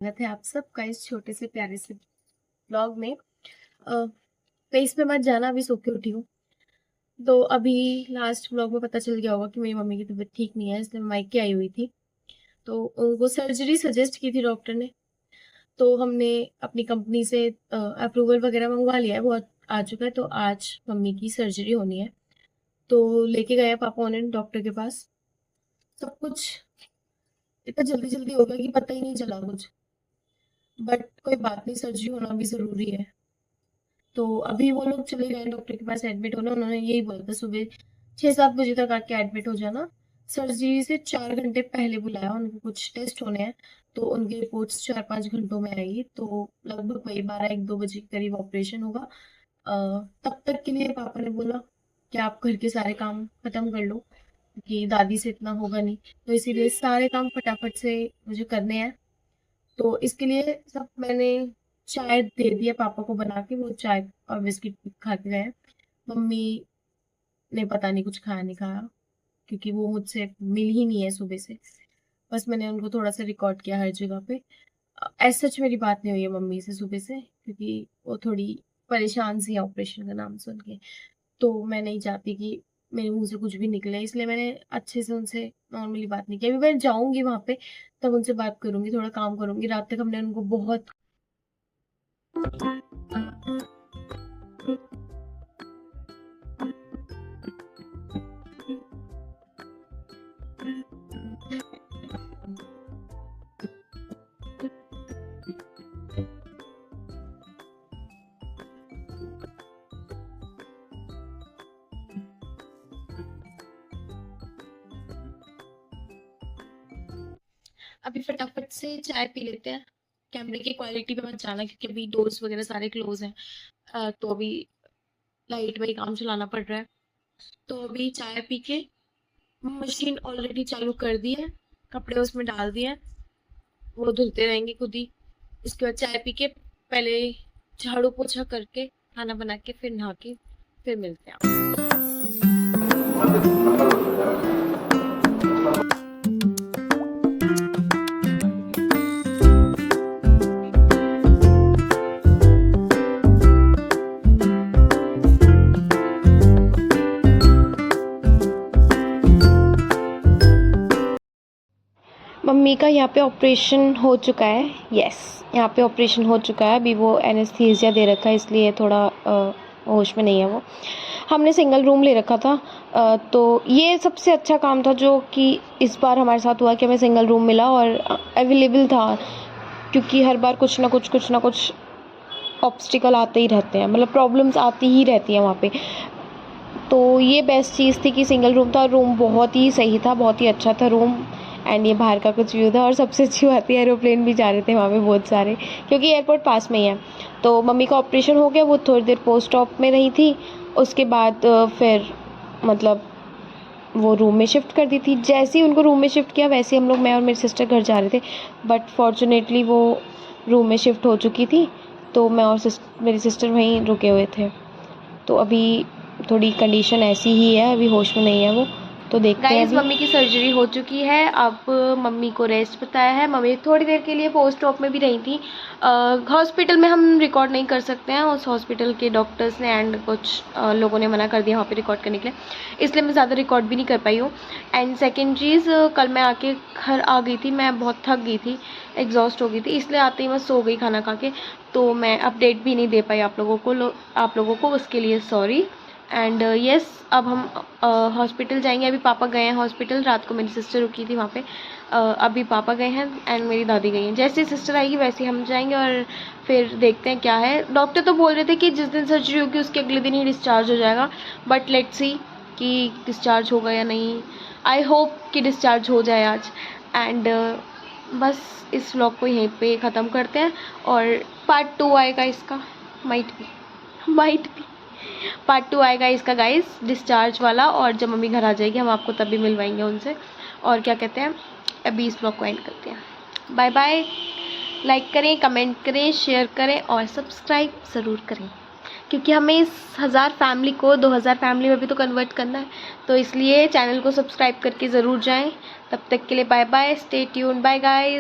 स्वागत है आप सबका इस छोटे से प्यारे से ब्लॉग में। फेस पे मत जाना, अभी सो के उठी हूँ। तो अभी लास्ट ब्लॉग में पता चल गया होगा कि मेरी मम्मी की तबीयत ठीक नहीं है, इसलिए मैं मायके आई हुई थी। तो उनको सर्जरी सजेस्ट की थी डॉक्टर ने। तो हमने अपनी कंपनी से अप्रूवल वगैरह मंगवा लिया है, वो आ चुका है। तो आज मम्मी की सर्जरी होनी है, तो लेके गए पापा उन्हें डॉक्टर के पास। सब कुछ इतना जल्दी जल्दी हो गया कि पता ही नहीं चला कुछ। बट कोई बात नहीं, सर्जरी होना भी जरूरी है। तो अभी वो लोग चले गए डॉक्टर के पास एडमिट होने। उन्होंने यही बोला था सुबह 6-7 बजे तक आके एडमिट हो जाना। सर्जरी से 4 घंटे पहले बुलाया, उनको कुछ टेस्ट होने हैं। तो उनकी रिपोर्ट्स 4-5 घंटों में आएगी। तो लगभग वही 12-1-2 बजे के करीब ऑपरेशन होगा। तब तक के लिए पापा ने बोला कि आप घर के सारे काम खत्म कर लो, क्योंकि दादी से इतना होगा नहीं। तो इसीलिए सारे काम फटाफट से मुझे करने हैं। तो इसके लिए सब मैंने चाय दे दिया पापा को बना के, वो चाय और बिस्किट खा के गए। मम्मी ने पता नहीं कुछ खाया नहीं खाया, क्योंकि वो मुझसे मिल ही नहीं है सुबह से। बस मैंने उनको थोड़ा सा रिकॉर्ड किया हर जगह पे। ऐसा सच मेरी बात नहीं हुई है मम्मी से सुबह से, क्योंकि वो थोड़ी परेशान सी है ऑपरेशन का नाम सुन के। तो मैं नहीं चाहती कि मेरे मुंह से कुछ भी निकले, इसलिए मैंने अच्छे से उनसे नॉर्मली बात नहीं की। अभी मैं जाऊंगी वहां पे, तब उनसे बात करूंगी, थोड़ा काम करूंगी। रात तक हमने उनको बहुत अभी फटाफट से चाय पी लेते हैं। कैमरे की क्वालिटी पे मत जाना, क्योंकि अभी डोर्स वगैरह सारे क्लोज हैं। तो अभी लाइट में ही काम चलाना पड़ रहा है। तो अभी चाय पी के, मशीन ऑलरेडी चालू कर दी है, कपड़े उसमें डाल दिए हैं, वो धुलते रहेंगे खुद ही। इसके बाद चाय पी के पहले झाड़ू पोछा करके खाना बना के फिर नहा के फिर मिलते हैं। मम्मी का यहाँ पे ऑपरेशन हो चुका है। यस, यहाँ पे ऑपरेशन हो चुका है। अभी वो एनेस्थीसिया दे रखा है, इसलिए थोड़ा होश में नहीं है वो। हमने सिंगल रूम ले रखा था। तो ये सबसे अच्छा काम था जो कि इस बार हमारे साथ हुआ, कि हमें सिंगल रूम मिला और अवेलेबल था। क्योंकि हर बार कुछ ना कुछ ऑब्स्टिकल आते ही रहते हैं, मतलब प्रॉब्लम्स आती ही रहती हैं वहाँ पे। तो ये बेस्ट चीज़ थी कि सिंगल रूम था। रूम बहुत ही सही था, बहुत ही अच्छा था रूम। एंड ये बाहर का कुछ व्यू था। और सबसे अच्छी बात है, एरोप्लेन भी जा रहे थे वहाँ पे बहुत सारे, क्योंकि एयरपोर्ट पास में ही है। तो मम्मी का ऑपरेशन हो गया, वो थोड़ी देर पोस्ट ऑप में रही थी। उसके बाद फिर मतलब वो रूम में शिफ्ट कर दी थी। जैसे ही उनको रूम में शिफ्ट किया, वैसे हम लोग, मैं और मेरी सिस्टर, घर जा रहे थे। बट फॉर्चुनेटली वो रूम में शिफ्ट हो चुकी थी, तो मैं और मेरी सिस्टर वहीं रुके हुए थे। तो अभी थोड़ी कंडीशन ऐसी ही है, अभी होश में नहीं है वो। तो देखते हैं। गाइस, मम्मी की सर्जरी हो चुकी है। अब मम्मी को रेस्ट बताया है। मम्मी थोड़ी देर के लिए पोस्ट ऑप में भी रही थी। हॉस्पिटल में हम रिकॉर्ड नहीं कर सकते हैं, उस हॉस्पिटल के डॉक्टर्स ने एंड कुछ लोगों ने मना कर दिया वहाँ पे रिकॉर्ड करने के लिए, इसलिए मैं ज़्यादा रिकॉर्ड भी नहीं कर पाई हूँ। एंड सेकेंड चीज़, कल मैं आके घर आ गई थी, मैं बहुत थक गई थी, एग्जॉस्ट हो गई थी, इसलिए आते ही मैं सो गई खाना खा के। तो मैं अपडेट भी नहीं दे पाई आप लोगों को, उसके लिए सॉरी। एंड यस, अब हम हॉस्पिटल जाएंगे। अभी पापा गए हैं हॉस्पिटल, रात को मेरी सिस्टर रुकी थी वहाँ पे। अभी पापा गए हैं एंड मेरी दादी गई हैं। जैसे सिस्टर आएगी वैसे हम जाएंगे और फिर देखते हैं क्या है। डॉक्टर तो बोल रहे थे कि जिस दिन सर्जरी होगी उसके अगले दिन ही डिस्चार्ज हो जाएगा, बट लेट्स सी कि डिस्चार्ज होगा या नहीं। आई होप कि डिस्चार्ज हो जाए आज। एंड बस इस व्लॉग को यहीं पे ख़त्म करते हैं, और पार्ट 2 आएगा इसका, माइट भी पार्ट 2 आएगा इसका गाइस, डिस्चार्ज वाला। और जब मम्मी घर आ जाएगी हम आपको तभी मिलवाएंगे उनसे। और क्या कहते हैं, अभी इस ब्लॉग को एंड करते हैं। Bye bye. लाइक करें, कमेंट करें, शेयर करें और सब्सक्राइब ज़रूर करें, क्योंकि हमें इस 1000 फैमिली को 2000 फैमिली में भी तो कन्वर्ट करना है। तो इसलिए चैनल को सब्सक्राइब करके ज़रूर जाएँ। तब तक के लिए bye bye, stay tuned, bye guys.